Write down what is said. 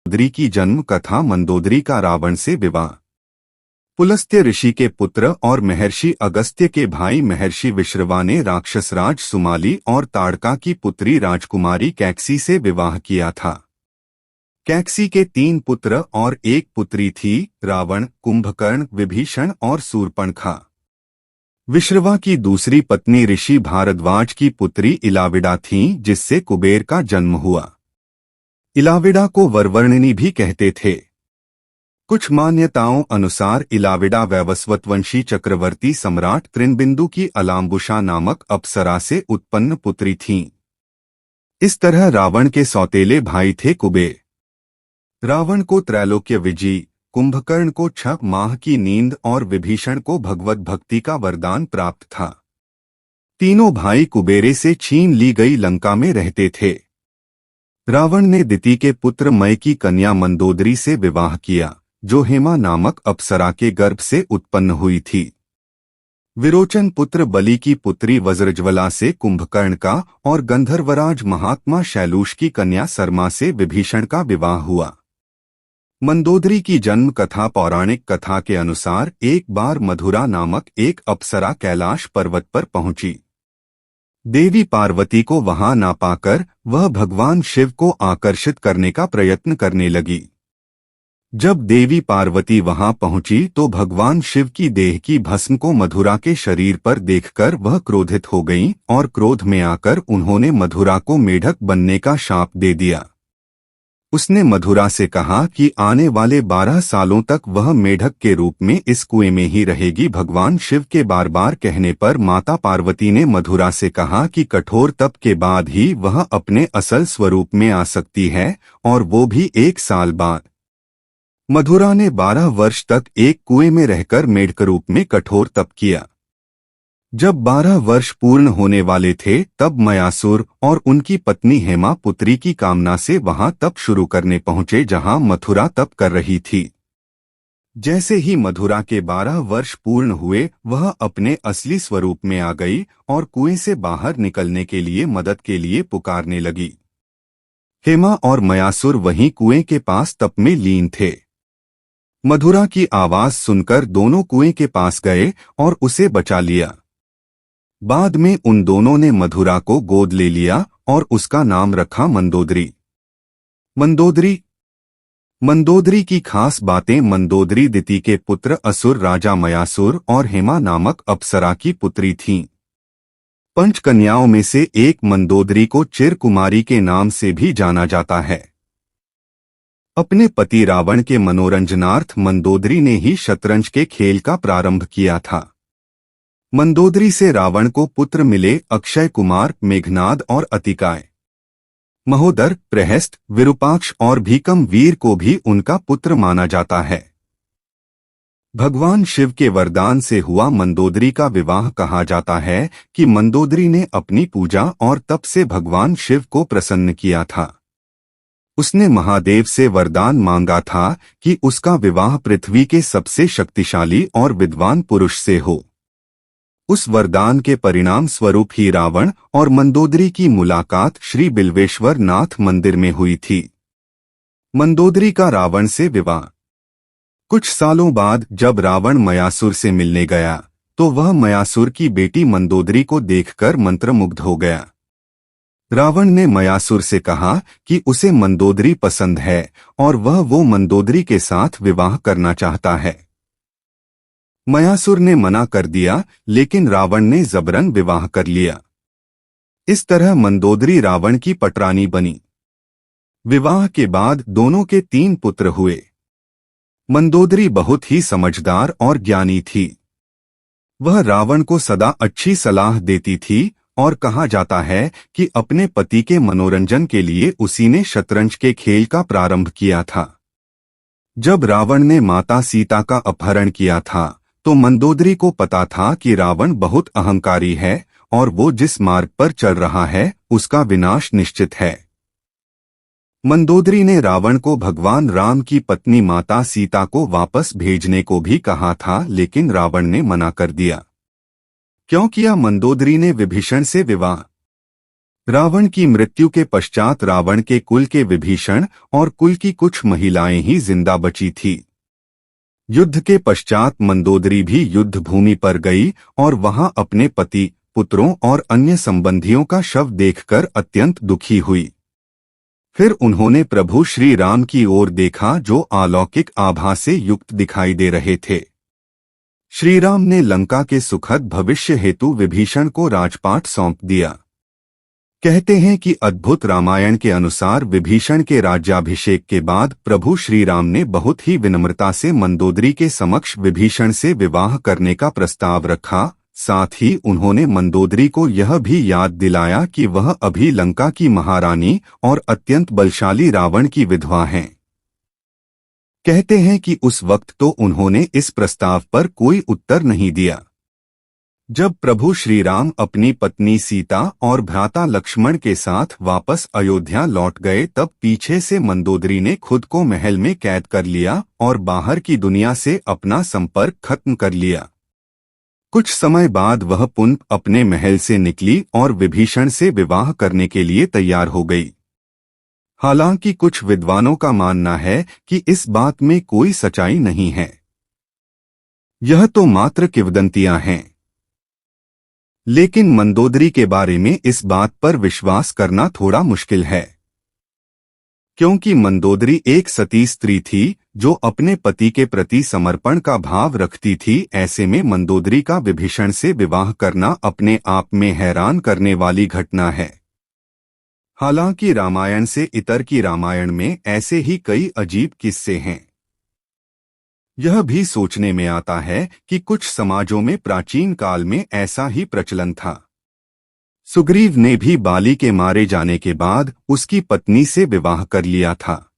मंदोदरी की जन्म कथा। मंदोदरी का रावण से विवाह। पुलस्त्य ऋषि के पुत्र और महर्षि अगस्त्य के भाई महर्षि विश्रवा ने राक्षसराज सुमाली और ताड़का की पुत्री राजकुमारी कैकसी से विवाह किया था। कैकसी के 3 पुत्र और 1 पुत्री थी, रावण, कुंभकर्ण, विभीषण और शूर्पणखा। विश्रवा की दूसरी पत्नी ऋषि भारद्वाज की पुत्री इलाविडा थीं, जिससे कुबेर का जन्म हुआ। इलाविडा को वरवर्णिनी भी कहते थे। कुछ मान्यताओं अनुसार इलाविडा वैवस्वतवंशी चक्रवर्ती सम्राट त्रिनबिंदु की अलाम्बुषा नामक अप्सरा से उत्पन्न पुत्री थीं। इस तरह रावण के सौतेले भाई थे कुबेर। रावण को त्रैलोक्य विजय, कुंभकर्ण को 6 माह की नींद और विभीषण को भगवत भक्ति का वरदान प्राप्त था। तीनों भाई कुबेरे से छीन ली गई लंका में रहते थे। रावण ने दिति के पुत्र मय की कन्या मंदोदरी से विवाह किया, जो हेमा नामक अप्सरा के गर्भ से उत्पन्न हुई थी। विरोचन पुत्र बलि की पुत्री वज्रज्वला से कुंभकर्ण का और गंधर्वराज महात्मा शैलूष की कन्या सरमा से विभीषण का विवाह हुआ। मंदोदरी की जन्म कथा। पौराणिक कथा के अनुसार एक बार मधुरा नामक एक अप्सरा कैलाश पर्वत पर पहुंची। देवी पार्वती को वहां ना पाकर वह भगवान शिव को आकर्षित करने का प्रयत्न करने लगी। जब देवी पार्वती वहां पहुंची तो भगवान शिव की देह की भस्म को मधुरा के शरीर पर देखकर वह क्रोधित हो गईं और क्रोध में आकर उन्होंने मधुरा को मेढक बनने का शाप दे दिया। उसने मधुरा से कहा कि आने वाले 12 सालों तक वह मेढक के रूप में इस कुएं में ही रहेगी। भगवान शिव के बार बार कहने पर माता पार्वती ने मधुरा से कहा कि कठोर तप के बाद ही वह अपने असल स्वरूप में आ सकती है, और वो भी 1 साल बाद। मधुरा ने 12 वर्ष तक एक कुएं में रहकर मेढक रूप में कठोर तप किया। जब 12 वर्ष पूर्ण होने वाले थे तब मयासुर और उनकी पत्नी हेमा पुत्री की कामना से वहां तप शुरू करने पहुंचे, जहां मथुरा तप कर रही थी। जैसे ही मधुरा के 12 वर्ष पूर्ण हुए वह अपने असली स्वरूप में आ गई और कुएं से बाहर निकलने के लिए मदद के लिए पुकारने लगी। हेमा और मयासुर वहीं कुएं के पास तप में लीन थे। मधुरा की आवाज सुनकर दोनों कुएं के पास गए और उसे बचा लिया। बाद में उन दोनों ने मधुरा को गोद ले लिया और उसका नाम रखा मंदोदरी। मंदोदरी की खास बातें। मंदोदरी दिति के पुत्र असुर राजा मयासुर और हेमा नामक अप्सरा की पुत्री थीं। 5 कन्याओं में से एक मंदोदरी को चिरकुमारी के नाम से भी जाना जाता है। अपने पति रावण के मनोरंजनार्थ मंदोदरी ने ही शतरंज के खेल का प्रारंभ किया था। मंदोदरी से रावण को पुत्र मिले अक्षय कुमार, मेघनाद और अतिकाय। महोदर, प्रहस्त, विरूपाक्ष और भीकम वीर को भी उनका पुत्र माना जाता है। भगवान शिव के वरदान से हुआ मंदोदरी का विवाह। कहा जाता है कि मंदोदरी ने अपनी पूजा और तप से भगवान शिव को प्रसन्न किया था। उसने महादेव से वरदान मांगा था कि उसका विवाह पृथ्वी के सबसे शक्तिशाली और विद्वान पुरुष से हो। उस वरदान के परिणाम स्वरूप ही रावण और मंदोदरी की मुलाकात श्री बिल्वेश्वर नाथ मंदिर में हुई थी। मंदोदरी का रावण से विवाह। कुछ सालों बाद जब रावण मयासुर से मिलने गया तो वह मयासुर की बेटी मंदोदरी को देखकर मंत्रमुग्ध हो गया। रावण ने मयासुर से कहा कि उसे मंदोदरी पसंद है और वह वो मंदोदरी के साथ विवाह करना चाहता है। मयासुर ने मना कर दिया, लेकिन रावण ने जबरन विवाह कर लिया। इस तरह मंदोदरी रावण की पटरानी बनी। विवाह के बाद दोनों के 3 पुत्र हुए। मंदोदरी बहुत ही समझदार और ज्ञानी थी। वह रावण को सदा अच्छी सलाह देती थी और कहा जाता है कि अपने पति के मनोरंजन के लिए उसी ने शतरंज के खेल का प्रारंभ किया था। जब रावण ने माता सीता का अपहरण किया था तो मंदोदरी को पता था कि रावण बहुत अहंकारी है और वो जिस मार्ग पर चल रहा है उसका विनाश निश्चित है। मंदोदरी ने रावण को भगवान राम की पत्नी माता सीता को वापस भेजने को भी कहा था, लेकिन रावण ने मना कर दिया। क्यों किया मंदोदरी ने विभीषण से विवाह? रावण की मृत्यु के पश्चात रावण के कुल के विभीषण और कुल की कुछ महिलाएं ही जिंदा बची थी। युद्ध के पश्चात मंदोदरी भी युद्ध भूमि पर गई और वहां अपने पति, पुत्रों और अन्य संबंधियों का शव देखकर अत्यंत दुखी हुई। फिर उन्होंने प्रभु श्री राम की ओर देखा जो अलौकिक आभा से युक्त दिखाई दे रहे थे। श्री राम ने लंका के सुखद भविष्य हेतु विभीषण को राजपाट सौंप दिया। कहते हैं कि अद्भुत रामायण के अनुसार विभीषण के राज्याभिषेक के बाद प्रभु श्री राम ने बहुत ही विनम्रता से मंदोदरी के समक्ष विभीषण से विवाह करने का प्रस्ताव रखा। साथ ही उन्होंने मंदोदरी को यह भी याद दिलाया कि वह अभी लंका की महारानी और अत्यंत बलशाली रावण की विधवा हैं। कहते हैं कि उस वक्त तो उन्होंने इस प्रस्ताव पर कोई उत्तर नहीं दिया। जब प्रभु श्री राम अपनी पत्नी सीता और भ्राता लक्ष्मण के साथ वापस अयोध्या लौट गए तब पीछे से मंदोदरी ने खुद को महल में कैद कर लिया और बाहर की दुनिया से अपना संपर्क खत्म कर लिया। कुछ समय बाद वह पुनः अपने महल से निकली और विभीषण से विवाह करने के लिए तैयार हो गई। हालांकि कुछ विद्वानों का मानना है कि इस बात में कोई सच्चाई नहीं है, यह तो मात्र किंवदंतियां हैं। लेकिन मंदोदरी के बारे में इस बात पर विश्वास करना थोड़ा मुश्किल है, क्योंकि मंदोदरी एक सती स्त्री थी जो अपने पति के प्रति समर्पण का भाव रखती थी। ऐसे में मंदोदरी का विभीषण से विवाह करना अपने आप में हैरान करने वाली घटना है। हालांकि रामायण से इतर की रामायण में ऐसे ही कई अजीब किस्से हैं। यह भी सोचने में आता है कि कुछ समाजों में प्राचीन काल में ऐसा ही प्रचलन था। सुग्रीव ने भी बाली के मारे जाने के बाद उसकी पत्नी से विवाह कर लिया था।